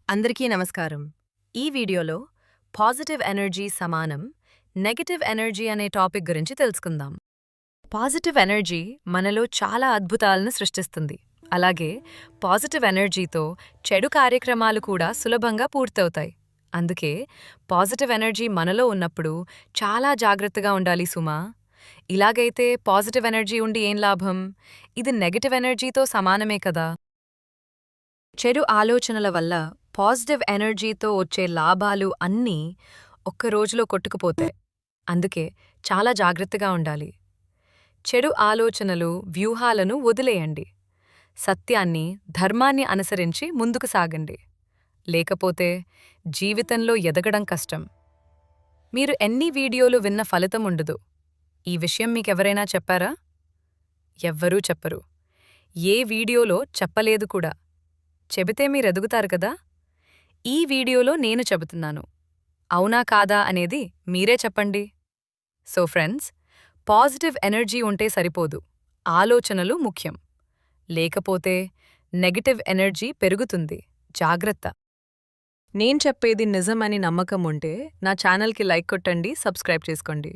అందరికీ నమస్కారం. ఈ వీడియోలో పాజిటివ్ ఎనర్జీ సమానం నెగటివ్ ఎనర్జీ అనే టాపిక్ గురించి తెలుసుకుందాం. పాజిటివ్ ఎనర్జీ మనలో చాలా అద్భుతాలను సృష్టిస్తుంది. అలాగే పాజిటివ్ ఎనర్జీతో చెడు కార్యక్రమాలు కూడా సులభంగా పూర్తవుతాయి. అందుకే పాజిటివ్ ఎనర్జీ మనలో ఉన్నప్పుడు చాలా జాగ్రత్తగా ఉండాలి సుమా. ఇలాగైతే పాజిటివ్ ఎనర్జీ ఉండి ఏం లాభం? ఇది నెగటివ్ ఎనర్జీతో సమానమే కదా. చెడు ఆలోచనల వల్ల పాజిటివ్ ఎనర్జీతో వచ్చే లాభాలు అన్నీ ఒక్క రోజులో కొట్టుకుపోతాయి. అందుకే చాలా జాగ్రత్తగా ఉండాలి. చెడు ఆలోచనలు, వ్యూహాలను వదిలేయండి. సత్యాన్ని, ధర్మాన్ని అనుసరించి ముందుకు సాగండి. లేకపోతే జీవితంలో ఎదగడం కష్టం. మీరు ఎన్ని వీడియోలు విన్న ఫలితం ఉండదు. ఈ విషయం మీకెవరైనా చెప్పారా? ఎవ్వరూ చెప్పరు. ఏ వీడియోలో చెప్పలేదు కూడా. చెబితే మీరెదుగుతారు కదా. ఈ వీడియోలో నేను చెబుతున్నాను. అవునా కాదా అనేది మీరే చెప్పండి. సో ఫ్రెండ్స్, పాజిటివ్ ఎనర్జీ ఉంటే సరిపోదు, ఆలోచనలు ముఖ్యం. లేకపోతే నెగటివ్ ఎనర్జీ పెరుగుతుంది. జాగ్రత్త. నేను చెప్పేది నిజమని నమ్మకం ఉంటే నా ఛానల్కి లైక్ కొట్టండి, సబ్స్క్రైబ్ చేసుకోండి.